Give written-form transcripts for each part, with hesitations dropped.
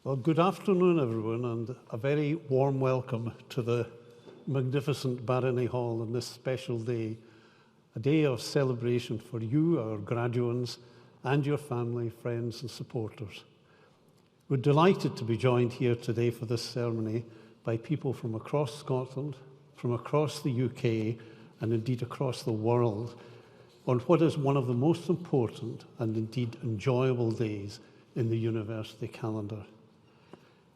Well, good afternoon, everyone, and a very warm welcome to the magnificent Barony Hall on this special day, a day of celebration for you, our graduates, and your family, friends, and supporters. We're delighted to be joined here today for this ceremony by people from across Scotland, from across the UK, and indeed across the world, on what is one of the most important and indeed enjoyable days in the university calendar.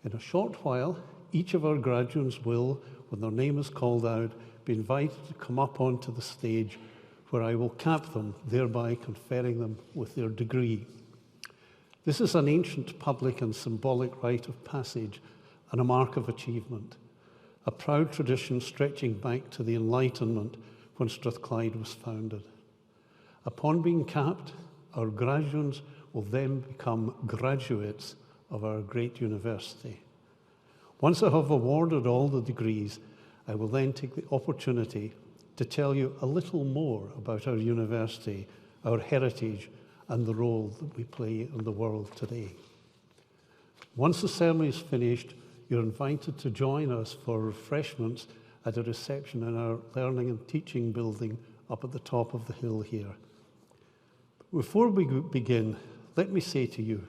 In a short while, each of our graduates will, when their name is called out, be invited to come up onto the stage where I will cap them, thereby conferring them with their degree. This is an ancient public and symbolic rite of passage and a mark of achievement, a proud tradition stretching back to the Enlightenment when Strathclyde was founded. Upon being capped, our graduates will then become graduates of our great university. Once I have awarded all the degrees, I will then take the opportunity to tell you a little more about our university, our heritage, and the role that we play in the world today. Once the ceremony is finished, you're invited to join us for refreshments at a reception in our Learning and Teaching building up at the top of the hill here. Before we begin, let me say to you,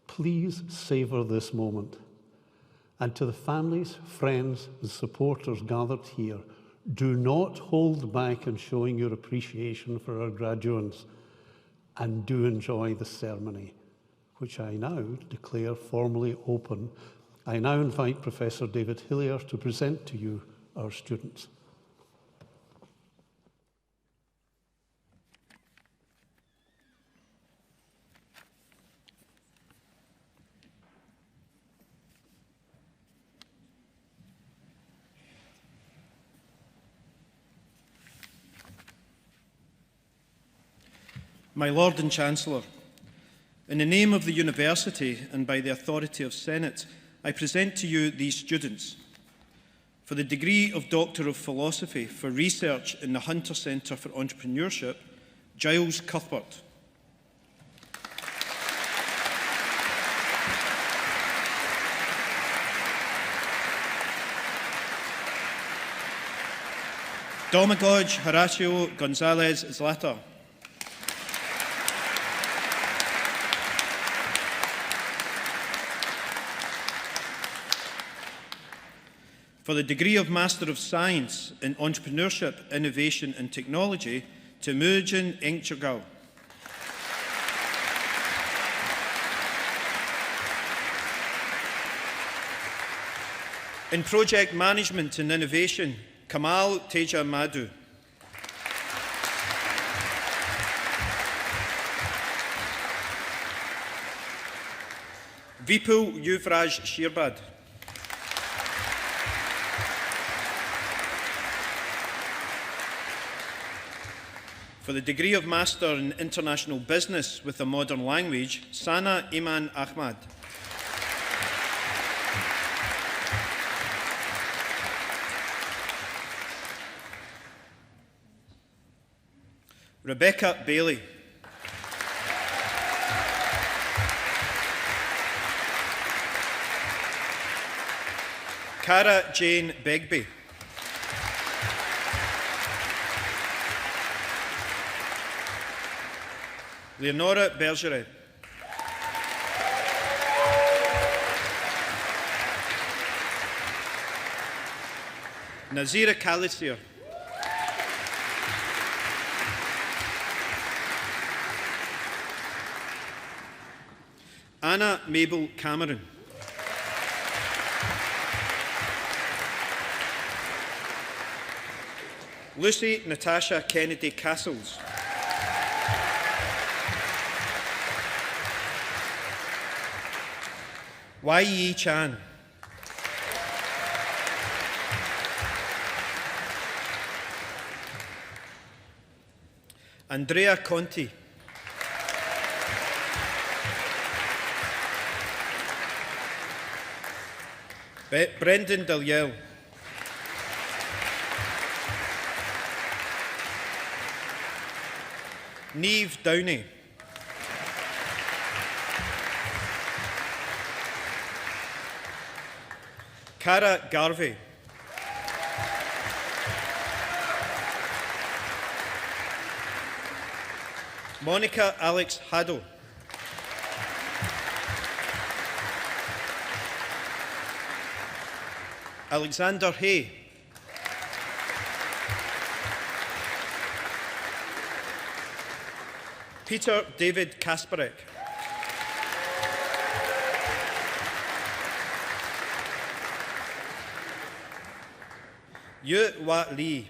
please savour this moment. And to the families, friends, and supporters gathered here, do not hold back in showing your appreciation for our graduates, and do enjoy the ceremony, which I now declare formally open. I now invite Professor David Hillier to present to you our students. My Lord and Chancellor, in the name of the University and by the authority of Senate, I present to you these students. For the degree of Doctor of Philosophy for Research in the Hunter Centre for Entrepreneurship, Giles Cuthbert. Domagoj Horacio Gonzalez Zlata. For the degree of Master of Science in Entrepreneurship, Innovation and Technology, Temujin Engchirgal. In Project Management and Innovation, Kamal Teja Madhu. Vipul Yuvraj Shirbad. For the degree of Master in International Business with a Modern Language, Sana Iman Ahmad. Rebecca Bailey. Cara Jane Begbie. Leonora Bergeret. Nazira Khalisier. Anna Mabel Cameron. Lucy Natasha Kennedy Castles. Wai Chan. Andrea Conti. Brendan Dalyell. Niamh Downey. Cara Garvey. Monica Alex Haddo. Alexander Hay. Peter David Kasparek. Yu Wa Lee.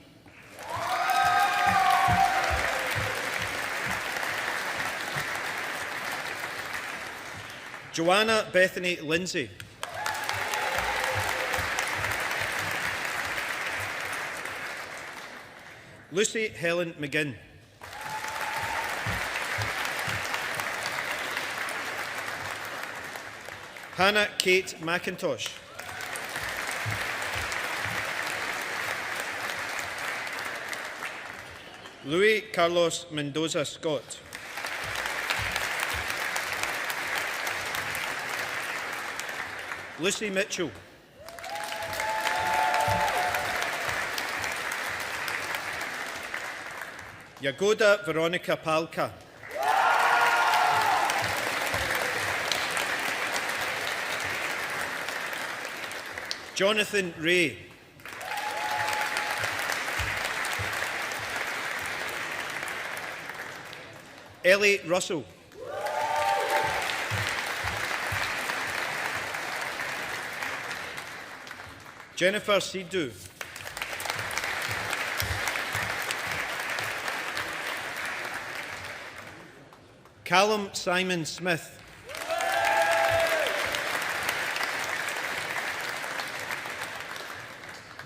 Joanna Bethany Lindsay. Lucy Helen McGinn. Hannah Kate McIntosh. Louis Carlos Mendoza Scott. Lucy Mitchell. Yagoda Veronica Palka. Jonathan Ray. Ellie Russell. Jennifer Sidhu. Callum Simon Smith.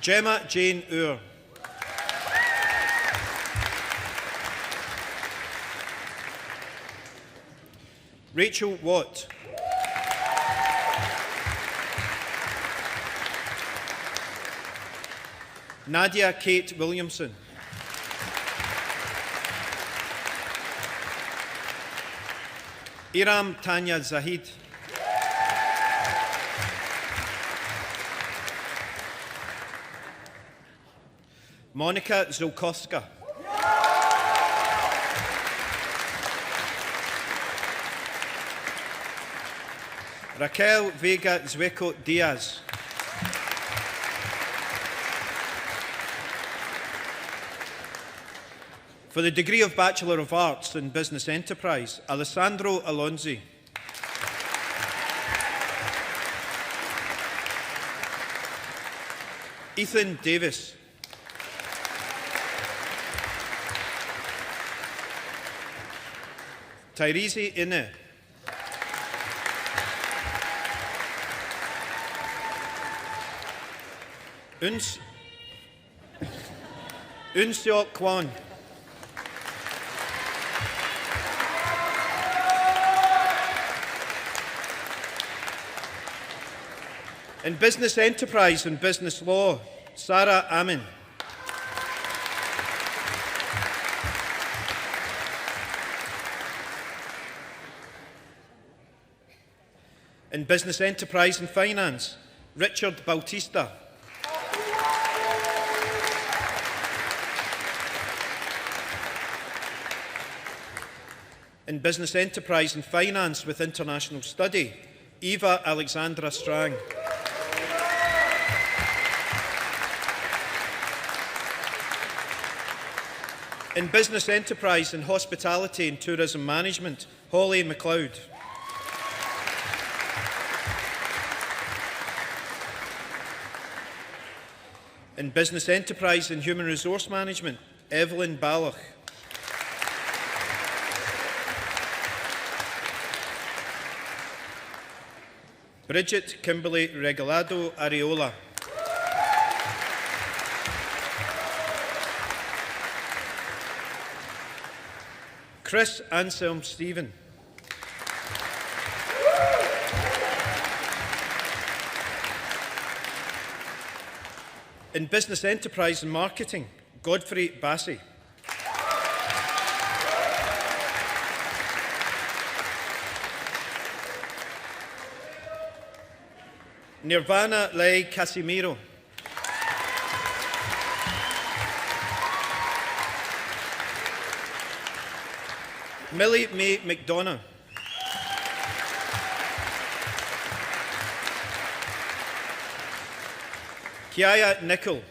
Gemma Jane Ure. Rachel Watt. Nadia Kate Williamson. Iram Tanya Zahid. Monica Zulkowska. Raquel Vega Zueco Diaz. For the degree of Bachelor of Arts in Business Enterprise, Alessandro Alonzi. Ethan Davis. Tyrese Ine. Seok Kwan. In Business Enterprise and Business Law, Sarah Amin. In Business Enterprise and Finance, Richard Bautista. In Business Enterprise and Finance with International Study, Eva Alexandra Strang. In Business Enterprise and Hospitality and Tourism Management, Holly MacLeod. In Business Enterprise and Human Resource Management, Evelyn Ballach. Bridget Kimberly Regalado Areola. Chris Anselm Stephen. In Business Enterprise and Marketing, Godfrey Bassey. Nirvana Lei Casimiro. Millie May McDonough. Kiaya Nicol.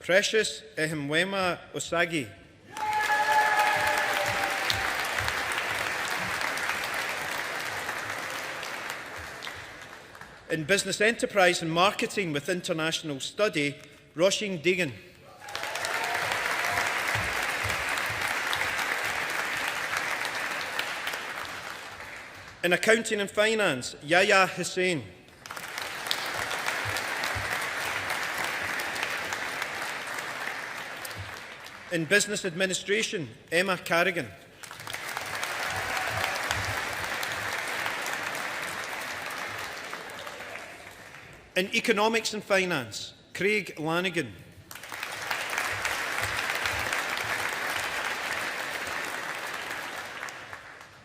Precious Ehimwema Osagi. In Business Enterprise and Marketing with International Study, Roisin Deegan. In Accounting and Finance, Yahya Hussain. In Business Administration, Emma Carrigan. In Economics and Finance, Craig Lanigan.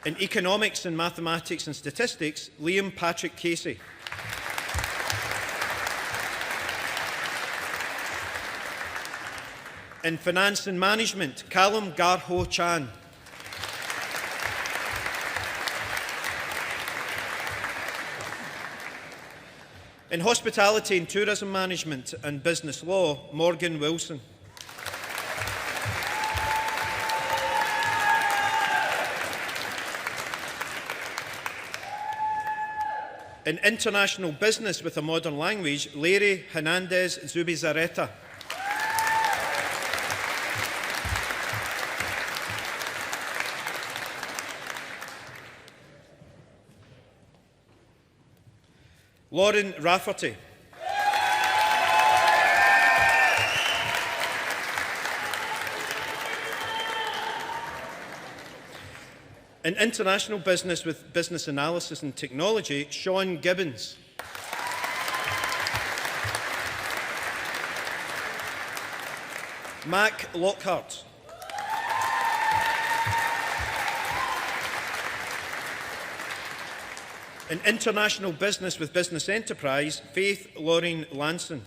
In Economics and Mathematics and Statistics, Liam Patrick Casey. In Finance and Management, Callum Garho Chan. In Hospitality and Tourism Management and Business Law, Morgan Wilson. In International Business with a Modern Language, Larry Hernandez Zubizarreta. Lauren Rafferty. In International Business with Business Analysis and Technology, Sean Gibbons. Mac Lockhart. In International Business with Business Enterprise, Faith Lauren Lanson.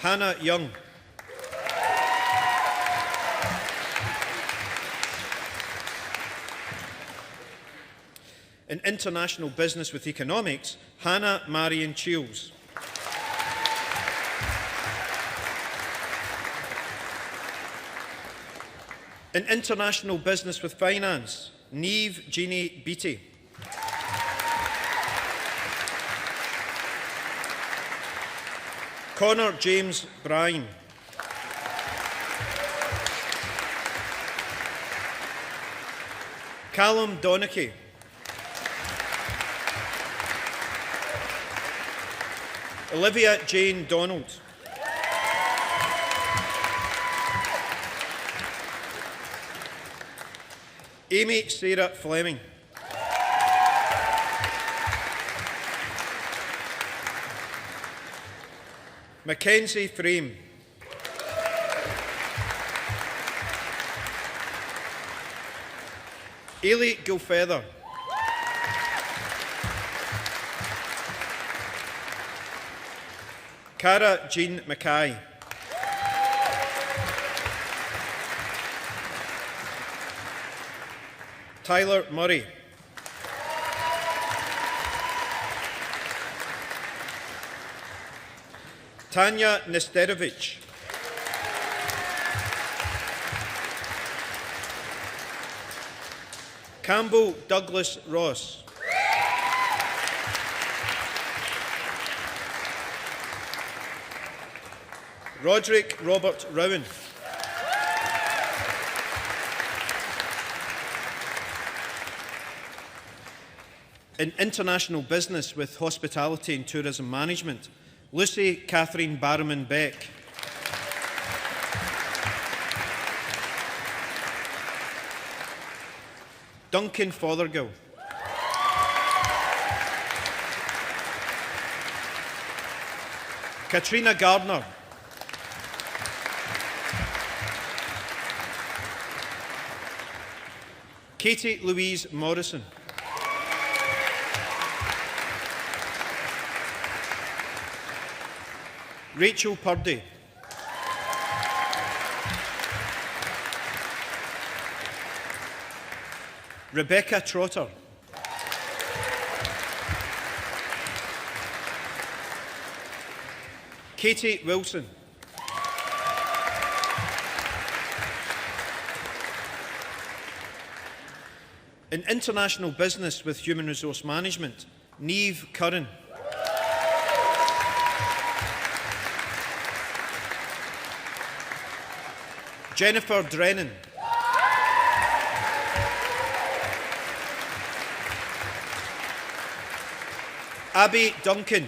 Hannah Young. In International Business with Economics, Hannah Marion Shields. In International Business with Finance, Neve Jeannie Beattie. Connor James Bryan. Callum Donachie. Olivia Jane Donald. Amy Sarah Fleming. Mackenzie Frame. Ailey Gilfeather. Cara Jean Mackay. Tyler Murray. Tanya Nesterovich. Campbell Douglas Ross. Roderick Robert Rowan. In International Business with Hospitality and Tourism Management, Lucy Catherine Barrowman Beck. Duncan Fothergill. Katrina Gardner. Katie Louise Morrison. Rachel Purdy. Rebecca Trotter. Katie Wilson. In international business with human resource management, Niamh Curran. Jennifer Drennan. Abby Duncan.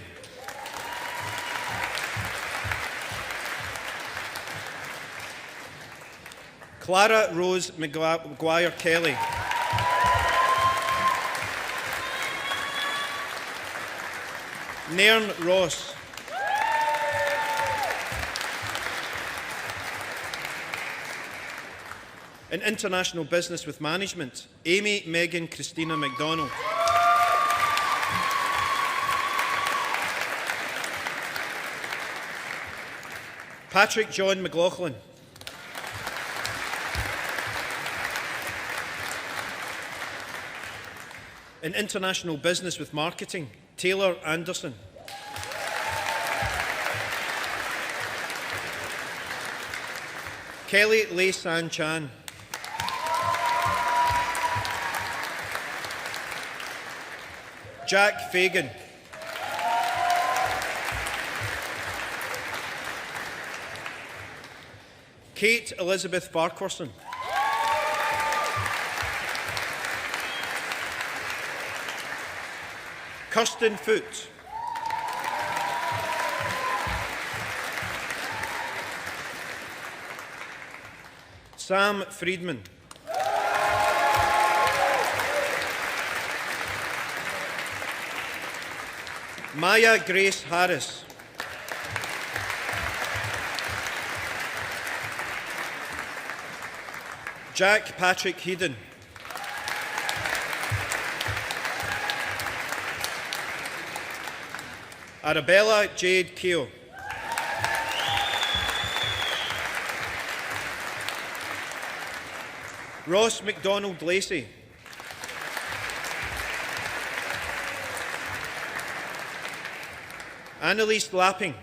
Clara Rose Maguire Kelly. Nairn Ross. In international business with management, Amy Megan Christina MacDonald. Patrick John McLaughlin. In international business with marketing, Taylor Anderson. Kelly Lei San Chan. Jack Fagan. Kate Elizabeth Farquharson. Kirsten Foote. Sam Friedman. Maya Grace Harris. Jack Patrick Heedon. Arabella Jade Keogh. Ross MacDonald Lacey. Annalise Lapping.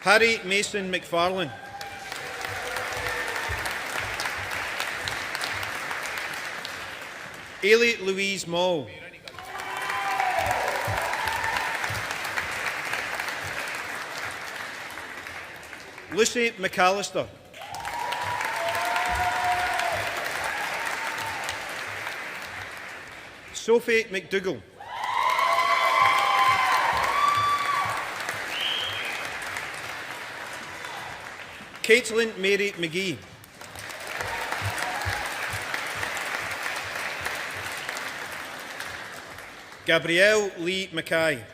Harry Mason McFarlane. Ailey Louise Mall. Lucy McAllister. Sophie McDougall. Caitlin Mary McGee. Gabrielle Lee Mackay.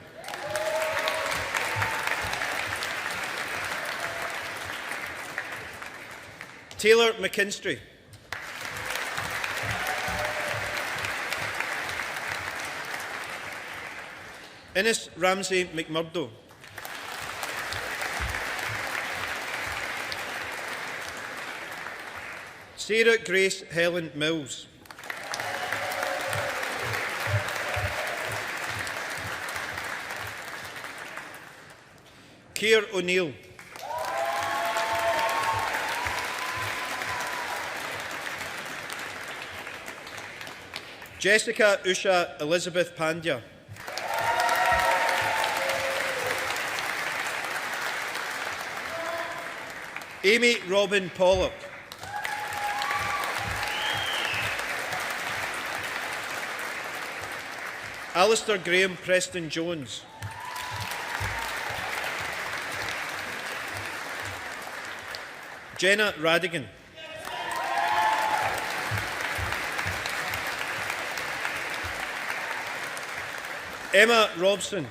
Taylor McKinstry. Innes Ramsey McMurdo. Sarah Grace Helen Mills. Keir O'Neill. Jessica Usha Elizabeth Pandya. Amy Robin Pollock. Alistair Graham Preston Jones. Jenna Radigan. Emma Robson.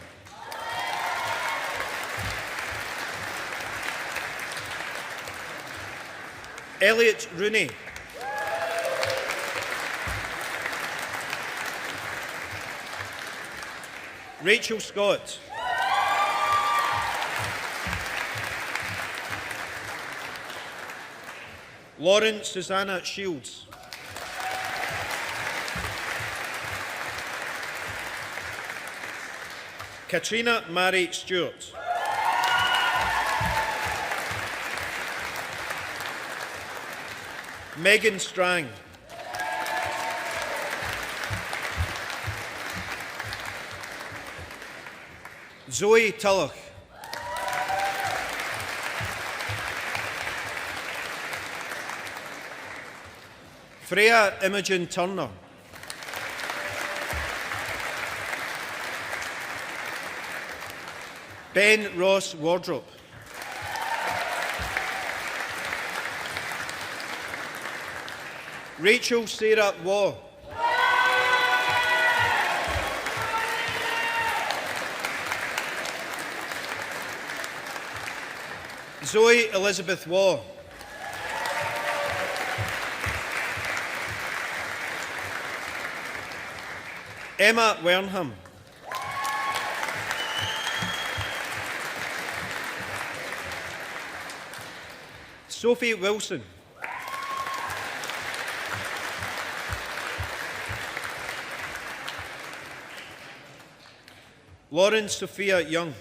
Elliot Rooney. Rachel Scott. Lauren Susanna Shields. Katrina Mary Stewart. Megan Strang. Zoe Tulloch. Freya Imogen Turner. Ben Ross Wardrop. Rachel Sarah Waugh. Zoe Elizabeth Waugh. Emma Wernham. Sophie Wilson. Lauren Sophia Young.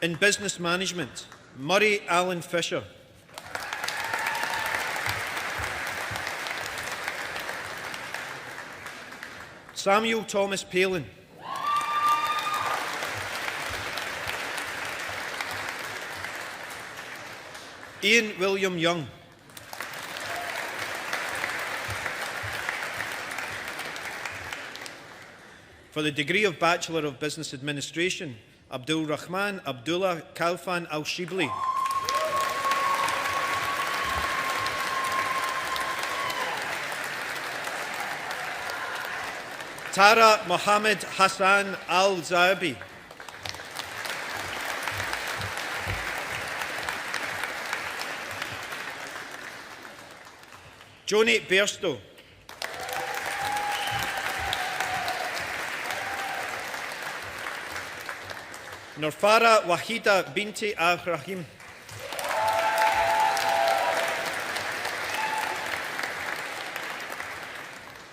In business management, Murray Allen Fisher. Samuel Thomas Palin. Ian William Young. For the degree of Bachelor of Business Administration, Abdul Rahman Abdullah Kalfan Al-Shibli. Tara Mohammed Hassan Al-Zabi. Joni Bairstow. Nurfara Wahida Binti Al-Rahim.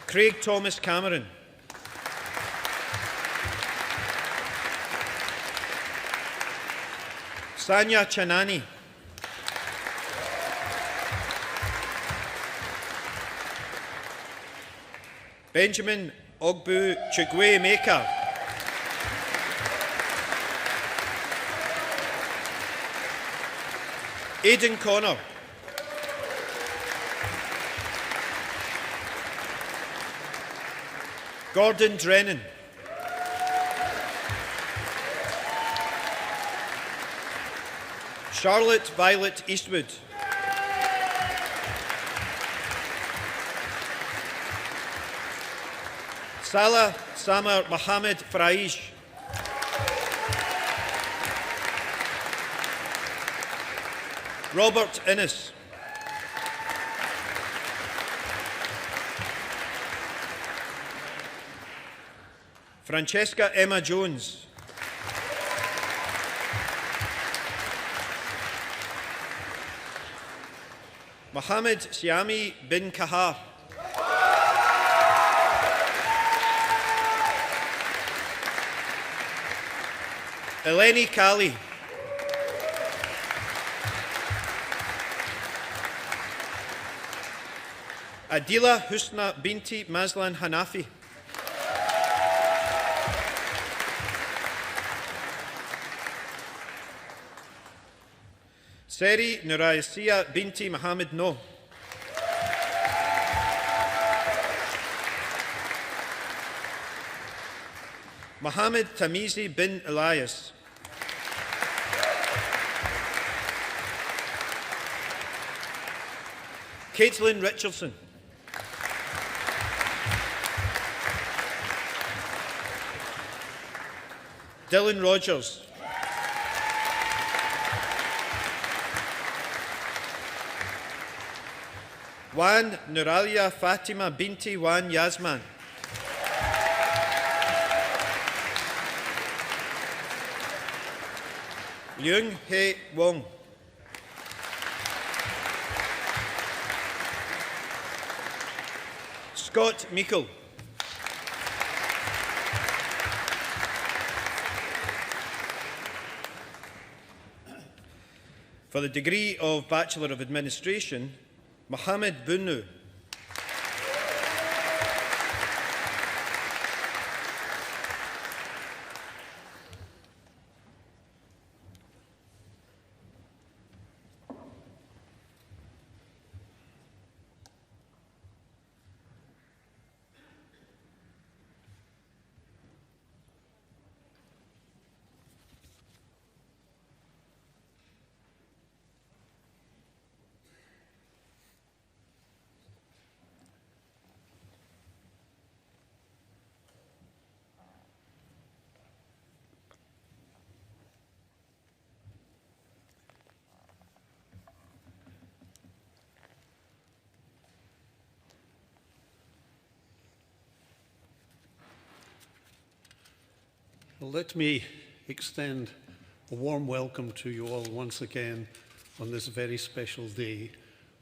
Craig Thomas Cameron. Sanya Chanani. Benjamin Ogbu Chugwe Maker. Aidan Connor. Gordon Drennan. Charlotte Violet Eastwood. Salah Samar Mohammed Faraish. Robert Innes. Francesca Emma Jones. Mohammed Siami bin Kahar. Eleni Kali. Adila Husna Binti Mazlan Hanafi. Seri Nurayasiya Binti Mohammed No. Mohammed Tamizi bin Elias. Caitlin Richardson. Dylan Rogers. Wan Nuralia Fatima Binti Wan Yasman. Leung He Wong. Scott Meikle. For the degree of Bachelor of Administration, Mohammed Bunu. Well, let me extend a warm welcome to you all once again on this very special day,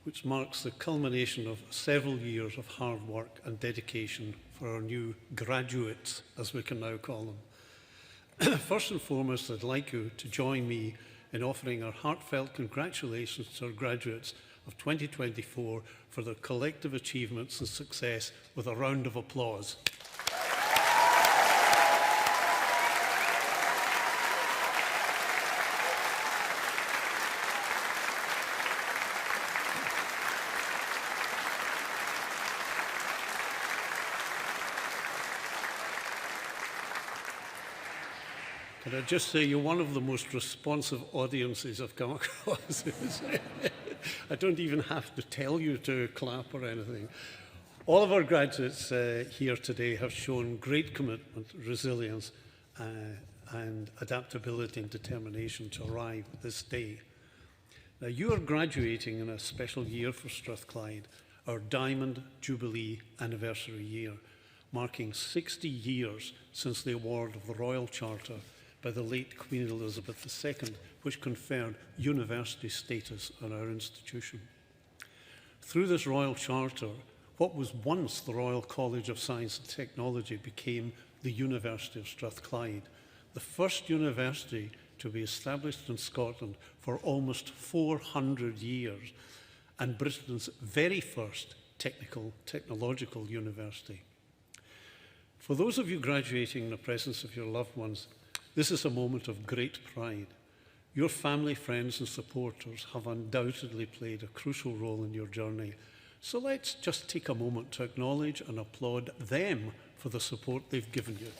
which marks the culmination of several years of hard work and dedication for our new graduates, as we can now call them. First and foremost, I'd like you to join me in offering our heartfelt congratulations to our graduates of 2024 for their collective achievements and success with a round of applause. Can I just say you're one of the most responsive audiences I've come across. I don't even have to tell you to clap or anything. All of our graduates here today have shown great commitment, resilience, and adaptability and determination to arrive at this day. Now, you are graduating in a special year for Strathclyde, our Diamond Jubilee anniversary year, marking 60 years since the award of the Royal Charter by the late Queen Elizabeth II, which conferred university status on our institution. Through this Royal Charter, what was once the Royal College of Science and Technology became the University of Strathclyde, the first university to be established in Scotland for almost 400 years, and Britain's very first technological university. For those of you graduating in the presence of your loved ones, this is a moment of great pride. Your family, friends and supporters have undoubtedly played a crucial role in your journey. So let's just take a moment to acknowledge and applaud them for the support they've given you.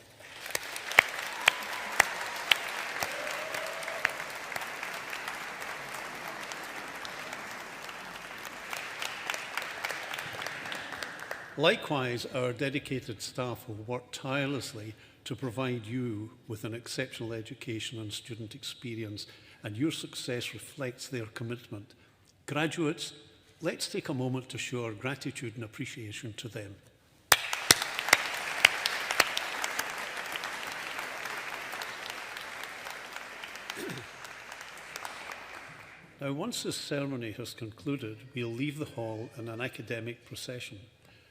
Likewise, our dedicated staff will work tirelessly to provide you with an exceptional education and student experience, and your success reflects their commitment. Graduates, let's take a moment to show our gratitude and appreciation to them. Now, once this ceremony has concluded, we'll leave the hall in an academic procession,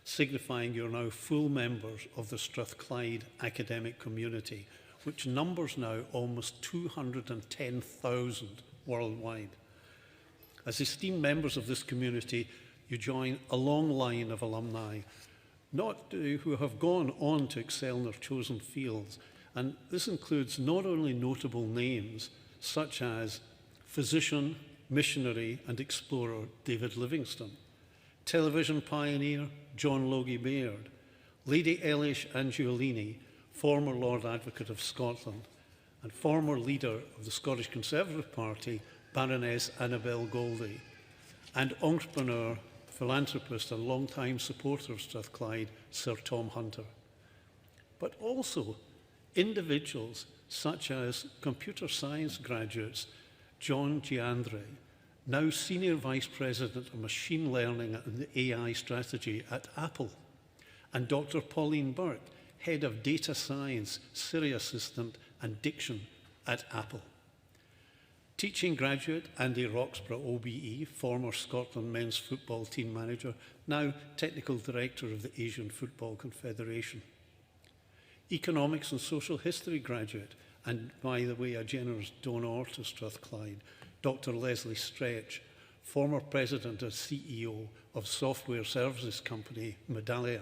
signifying you're now full members of the Strathclyde academic community, which numbers now almost 210,000 worldwide. As esteemed members of this community, you join a long line of alumni, who have gone on to excel in their chosen fields. And this includes not only notable names, such as physician, missionary and explorer David Livingstone, television pioneer John Logie Baird, Lady Elish Angiolini, former Lord Advocate of Scotland, and former leader of the Scottish Conservative Party, Baroness Annabel Goldie, and entrepreneur, philanthropist and long-time supporter of Strathclyde, Sir Tom Hunter. But also Individuals such as computer science graduates John Giandre, now Senior Vice President of Machine Learning and AI Strategy at Apple, and Dr. Pauline Burke, Head of Data Science, Siri Assistant and Diction at Apple. Teaching graduate Andy Roxburgh, OBE, former Scotland men's football team manager, now Technical Director of the Asian Football Confederation. Economics and Social History graduate, and by the way, a generous donor to Strathclyde, Dr. Leslie Stretch, former President and CEO of software services company Medallia.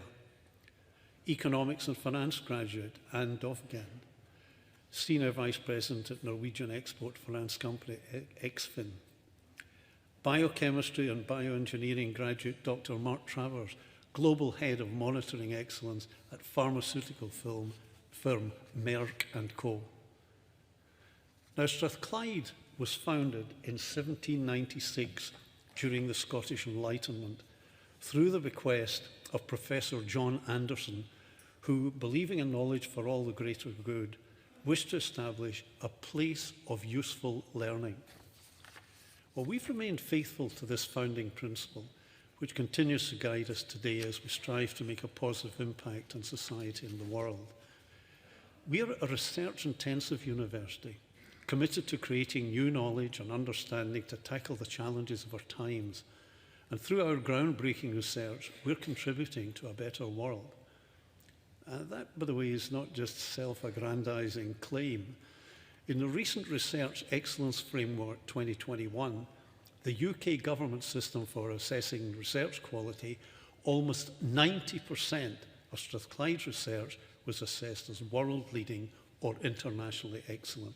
Economics and Finance graduate Anne Dovgan, Senior Vice President at Norwegian export finance company Exfin. Biochemistry and Bioengineering graduate Dr. Mark Travers, Global Head of Monitoring Excellence at pharmaceutical firm Merck & Co. Now, Strathclyde was founded in 1796 during the Scottish Enlightenment through the bequest of Professor John Anderson, who, believing in knowledge for all the greater good, wished to establish a place of useful learning. Well, we've remained faithful to this founding principle, which continues to guide us today as we strive to make a positive impact on society and the world. We are a research-intensive university, committed to creating new knowledge and understanding to tackle the challenges of our times. And through our groundbreaking research, we're contributing to a better world. That, by the way, is not just self-aggrandizing claim. In the recent Research Excellence Framework 2021, the UK government system for assessing research quality, almost 90% of Strathclyde's research was assessed as world-leading or internationally excellent.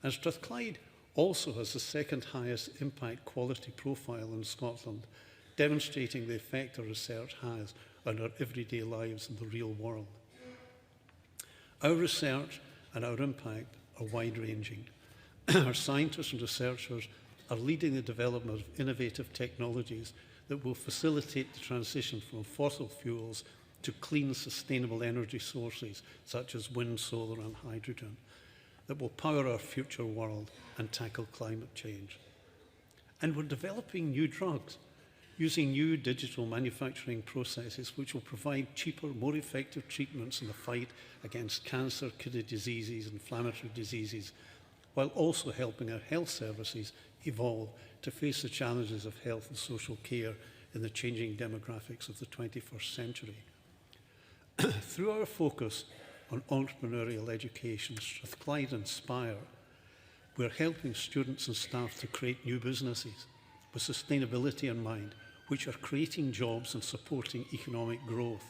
And Strathclyde also has the second highest impact quality profile in Scotland, demonstrating the effect our research has on our everyday lives in the real world. Our research and our impact are wide-ranging. Our scientists and researchers are leading the development of innovative technologies that will facilitate the transition from fossil fuels to clean, sustainable energy sources such as wind, solar and hydrogen that will power our future world and tackle climate change. And we're developing new drugs using new digital manufacturing processes which will provide cheaper, more effective treatments in the fight against cancer, kidney diseases, inflammatory diseases, while also helping our health services evolve to face the challenges of health and social care in the changing demographics of the 21st century. Through our focus on entrepreneurial education, Strathclyde Inspire, we're helping students and staff to create new businesses with sustainability in mind, which are creating jobs and supporting economic growth.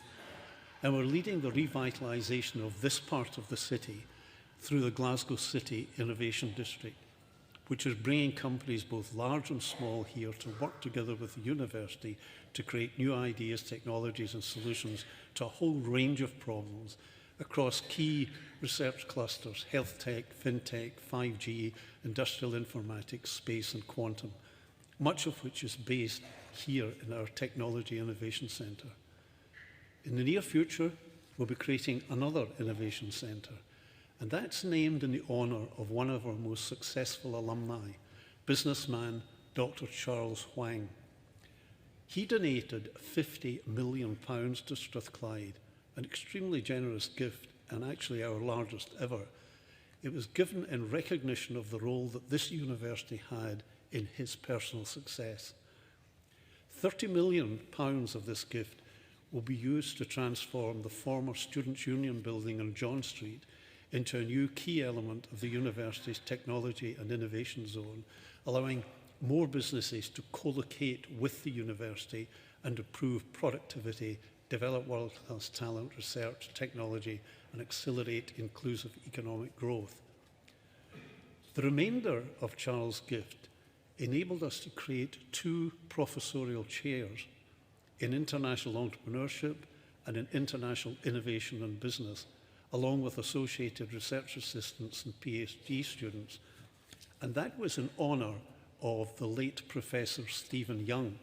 And we're leading the revitalisation of this part of the city through the Glasgow City Innovation District, which is bringing companies both large and small here to work together with the university to create new ideas, technologies and solutions to a whole range of problems across key research clusters: health tech, fintech, 5G, industrial informatics, space and quantum, much of which is based here in our Technology Innovation Centre. In the near future, we'll be creating another innovation centre, and that's named in the honour of one of our most successful alumni, businessman Dr. Charles Huang. He donated £50 million to Strathclyde, an extremely generous gift and actually our largest ever. It was given in recognition of the role that this university had in his personal success. £30 million of this gift will be used to transform the former Students' Union building on John Street into a new key element of the university's technology and innovation zone, allowing more businesses to co-locate with the university and improve productivity, develop world-class talent, research, technology, and accelerate inclusive economic growth. The remainder of Charles' gift enabled us to create 2 professorial chairs in international entrepreneurship and in international innovation and business, along with associated research assistants and PhD students. And that was in honour of the late Professor Stephen Young,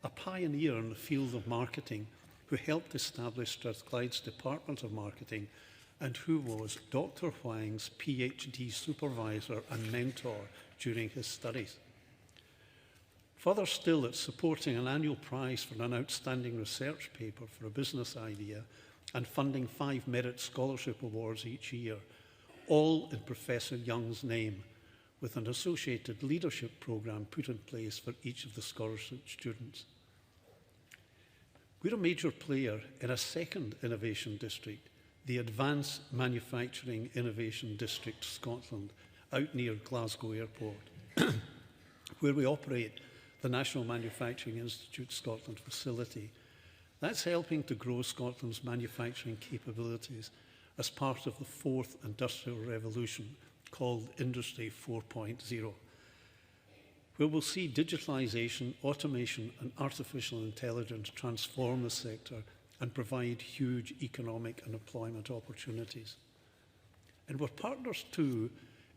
a pioneer in the field of marketing who helped establish Strathclyde's Department of Marketing and who was Dr. Huang's PhD supervisor and mentor during his studies. Further still, it's supporting an annual prize for an outstanding research paper for a business idea and funding 5 merit scholarship awards each year, all in Professor Young's name, with an associated leadership programme put in place for each of the scholarship students. We're a major player in a second innovation district, the Advanced Manufacturing Innovation District Scotland, out near Glasgow Airport, where we operate the National Manufacturing Institute Scotland facility. That's helping to grow Scotland's manufacturing capabilities as part of the 4th Industrial Revolution, called Industry 4.0, where we'll see digitalisation, automation and artificial intelligence transform the sector and provide huge economic and employment opportunities. And we're partners too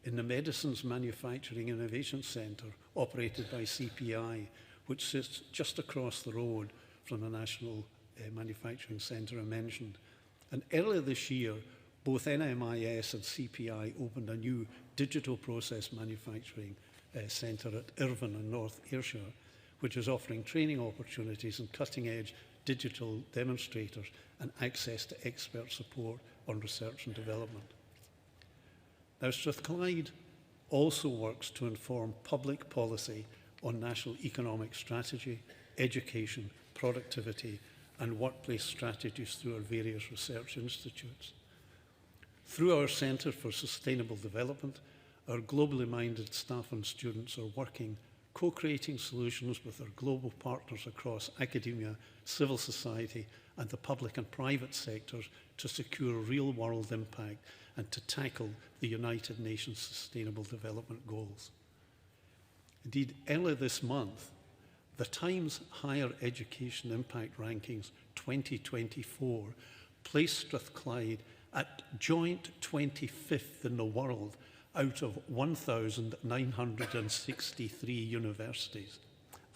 in the Medicines Manufacturing Innovation Centre, operated by CPI, which sits just across the road from the National Manufacturing Centre I mentioned. And earlier this year, both NMIS and CPI opened a new digital process manufacturing centre at Irvine in North Ayrshire, which is offering training opportunities and cutting-edge digital demonstrators and access to expert support on research and development. Now, Strathclyde also works to inform public policy on national economic strategy, education, productivity, and workplace strategies through our various research institutes. Through our Centre for Sustainable Development, our globally minded staff and students are working, co-creating solutions with our global partners across academia, civil society, and the public and private sectors to secure real-world impact and to tackle the United Nations Sustainable Development Goals. Indeed, earlier this month, the Times Higher Education Impact Rankings 2024 placed Strathclyde at joint 25th in the world out of 1,963 universities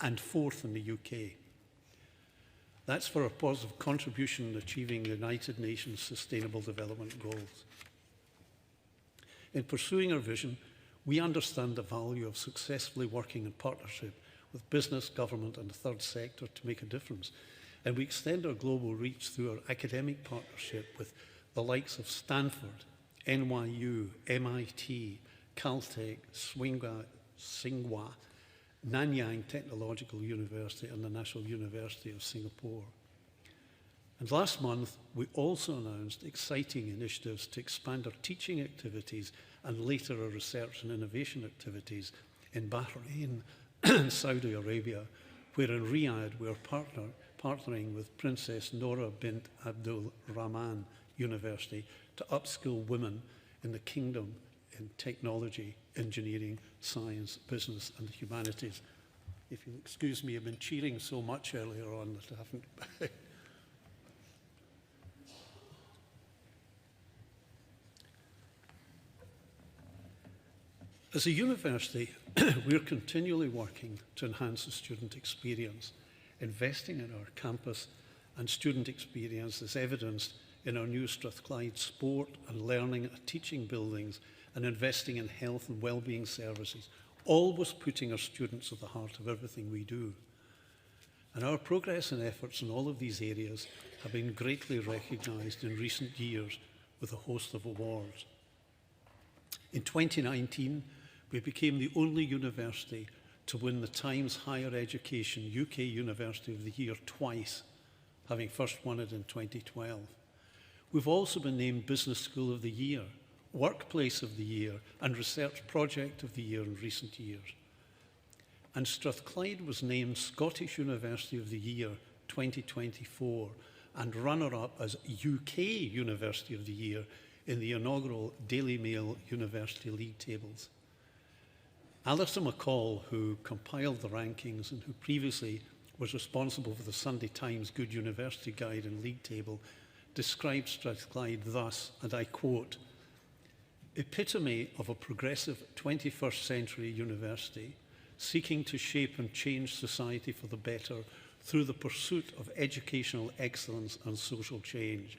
and 4th in the UK. That's for a positive contribution in achieving the United Nations Sustainable Development Goals. In pursuing our vision, we understand the value of successfully working in partnership with business, government and the third sector to make a difference. And we extend our global reach through our academic partnership with the likes of Stanford, NYU, MIT, Caltech, Tsinghua, Nanyang Technological University and the National University of Singapore. And last month, we also announced exciting initiatives to expand our teaching activities and later our research and innovation activities in Bahrain and Saudi Arabia, where in Riyadh we are partnering with Princess Noura bint Abdul Rahman University to upskill women in the kingdom in technology, engineering, science, business and the humanities. If you'll excuse me, I've been cheering so much earlier on that I haven't. As a university, we're continually working to enhance the student experience, investing in our campus and student experience is evidenced in our new Strathclyde sport and learning and teaching buildings and investing in health and wellbeing services, always putting our students at the heart of everything we do. And our progress and efforts in all of these areas have been greatly recognised in recent years with a host of awards. In 2019, we became the only university to win the Times Higher Education UK University of the Year twice, having first won it in 2012. We've also been named Business School of the Year, Workplace of the Year and Research Project of the Year in recent years. And Strathclyde was named Scottish University of the Year 2024 and runner-up as UK University of the Year in the inaugural Daily Mail University League tables. Alistair McCall, who compiled the rankings and who previously was responsible for the Sunday Times Good University Guide and League Table, described Strathclyde thus, and I quote, "Epitome of a progressive 21st century university seeking to shape and change society for the better through the pursuit of educational excellence and social change,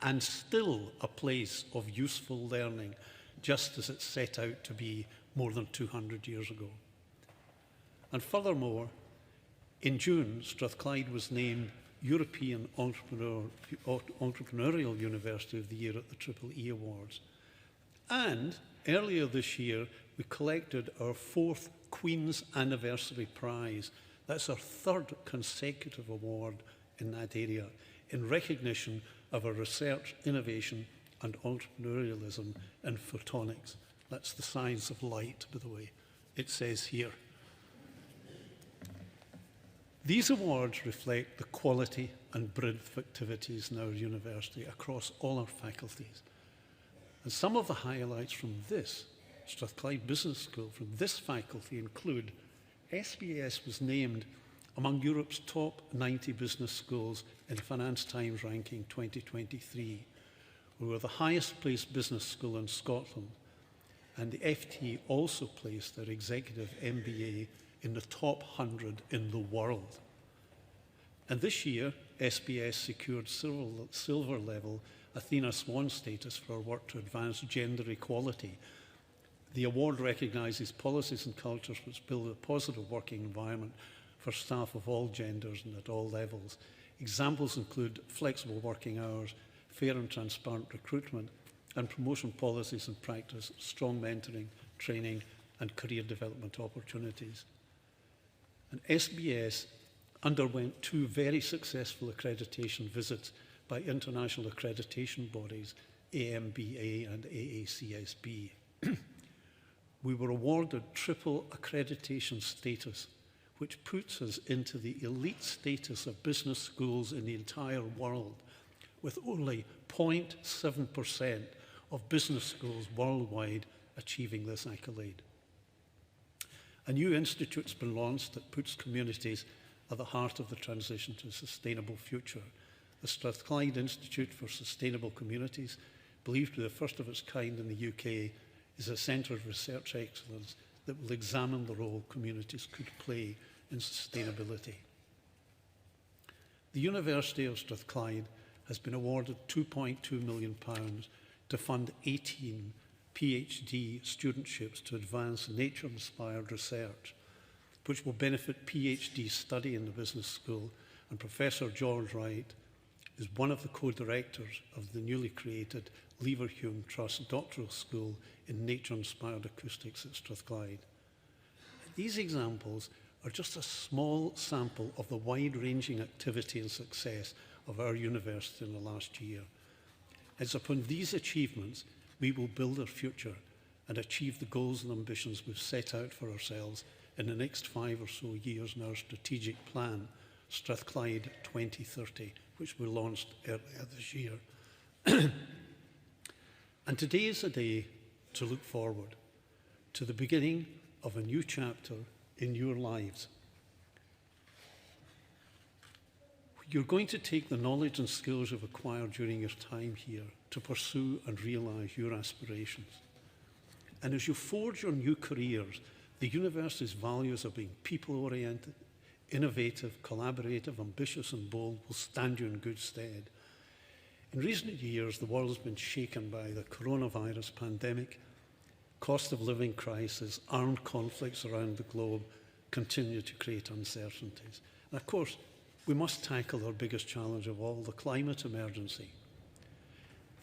and still a place of useful learning, just as it set out to be more than 200 years ago. And furthermore, in June, Strathclyde was named European Entrepreneurial University of the Year at the EEE Awards. And earlier this year, we collected our 4th Queen's Anniversary Prize. That's our 3rd consecutive award in that area, in recognition of our research, innovation, and entrepreneurialism in photonics. That's the science of light, by the way. It says here. These awards reflect the quality and breadth of activities in our university across all our faculties. And some of the highlights from this Strathclyde Business School, from this faculty, include SBS was named among Europe's top 90 business schools in Finance Times ranking 2023. We were the highest placed business school in Scotland, and the FT also placed their executive MBA in the top 100 in the world. And this year, SBS secured silver level Athena Swan status for our work to advance gender equality. The award recognises policies and cultures which build a positive working environment for staff of all genders and at all levels. Examples include flexible working hours, fair and transparent recruitment, and promotion policies and practice, strong mentoring, training, and career development opportunities. And SBS underwent 2 very successful accreditation visits by international accreditation bodies, AMBA and AACSB. We were awarded triple accreditation status, which puts us into the elite status of business schools in the entire world, with only 0.7% of business schools worldwide achieving this accolade. A new institute's been launched that puts communities at the heart of the transition to a sustainable future. The Strathclyde Institute for Sustainable Communities, believed to be the first of its kind in the UK, is a centre of research excellence that will examine the role communities could play in sustainability. The University of Strathclyde has been awarded £2.2 million to fund 18 PhD studentships to advance nature-inspired research, which will benefit PhD study in the business school, and Professor George Wright is one of the co-directors of the newly created Leverhulme Trust Doctoral School in Nature-Inspired Acoustics at Strathclyde. These examples are just a small sample of the wide-ranging activity and success of our university in the last year. It's upon these achievements we will build our future and achieve the goals and ambitions we've set out for ourselves in the next 5 or so years in our strategic plan, Strathclyde 2030, which we launched earlier this year. And today is a day to look forward to the beginning of a new chapter in your lives. You're going to take the knowledge and skills you've acquired during your time here to pursue and realise your aspirations. And as you forge your new careers, the university's values of being people-oriented, innovative, collaborative, ambitious and bold will stand you in good stead. In recent years, the world has been shaken by the coronavirus pandemic, cost of living crisis, armed conflicts around the globe continue to create uncertainties. And of course, we must tackle our biggest challenge of all, the climate emergency.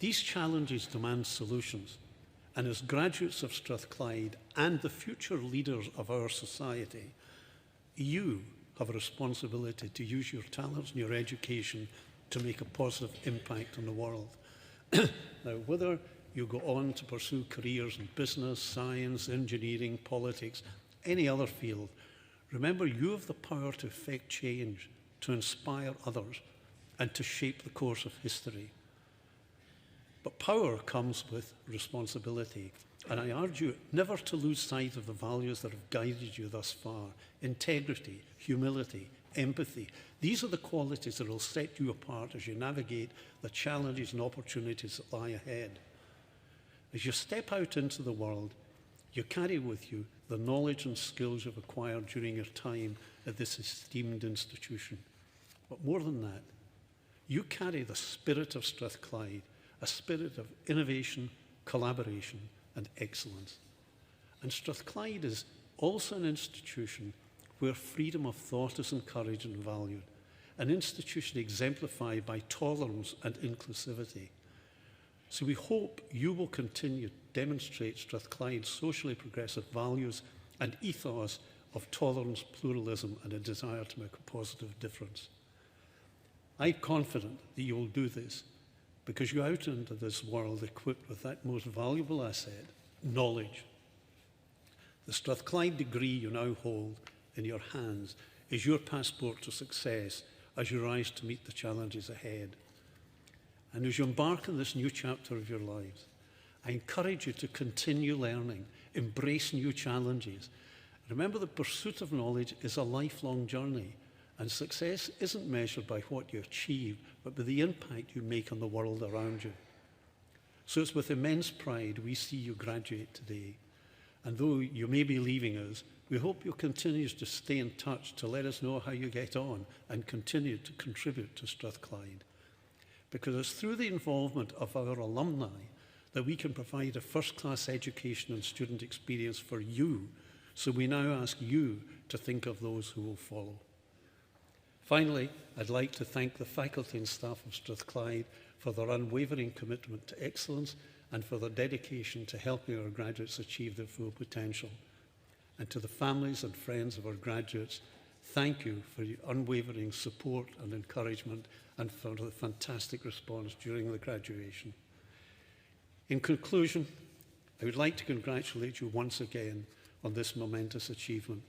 These challenges demand solutions, and as graduates of Strathclyde and the future leaders of our society, you have a responsibility to use your talents and your education to make a positive impact on the world. Now, whether you go on to pursue careers in business, science, engineering, politics, any other field, remember you have the power to effect change, to inspire others, and to shape the course of history. But power comes with responsibility, and I urge you never to lose sight of the values that have guided you thus far: integrity, humility, empathy. These are the qualities that will set you apart as you navigate the challenges and opportunities that lie ahead. As you step out into the world, you carry with you the knowledge and skills you've acquired during your time at this esteemed institution. But more than that, You carry the spirit of Strathclyde, a spirit of innovation, collaboration, and excellence. And Strathclyde is also an institution where freedom of thought is encouraged and valued, an institution exemplified by tolerance and inclusivity. So we hope you will continue to demonstrate Strathclyde's socially progressive values and ethos of tolerance, pluralism, and a desire to make a positive difference. I'm confident that you will do this because you out into this world equipped with that most valuable asset, knowledge. The Strathclyde degree you now hold in your hands is your passport to success as you rise to meet the challenges ahead. And as you embark on this new chapter of your lives, I encourage you to continue learning, embrace new challenges. Remember, the pursuit of knowledge is a lifelong journey, and success isn't measured by what you achieve, but by the impact you make on the world around you. So it's with immense pride we see you graduate today. And though you may be leaving us, we hope you'll continue to stay in touch to let us know how you get on and continue to contribute to Strathclyde. Because it's through the involvement of our alumni that we can provide a first-class education and student experience for you. So we now ask you to think of those who will follow. Finally, I'd like to thank the faculty and staff of Strathclyde for their unwavering commitment to excellence and for their dedication to helping our graduates achieve their full potential. And to the families and friends of our graduates, thank you for your unwavering support and encouragement and for the fantastic response during the graduation. In conclusion, I would like to congratulate you once again on this momentous achievement.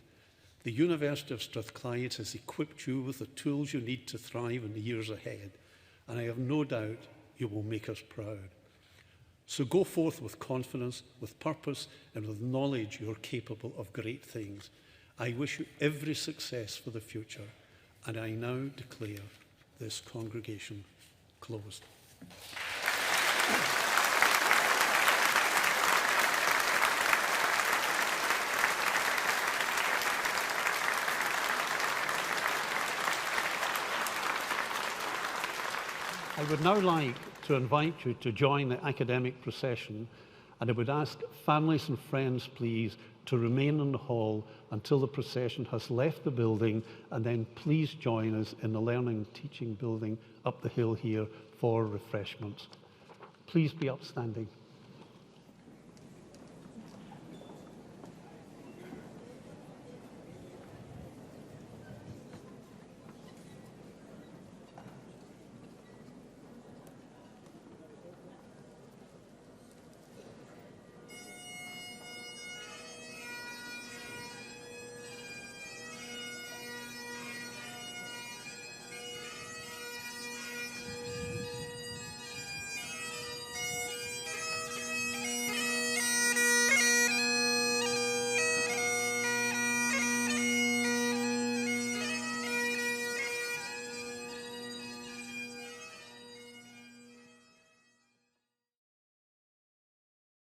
The University of Strathclyde has equipped you with the tools you need to thrive in the years ahead, and I have no doubt you will make us proud. So go forth with confidence, with purpose, and with knowledge you're capable of great things. I wish you every success for the future, and I now declare this congregation closed. I would now like to invite you to join the academic procession, and I would ask families and friends, please, to remain in the hall until the procession has left the building, and then please join us in the Learning and Teaching building up the hill here for refreshments. Please be upstanding.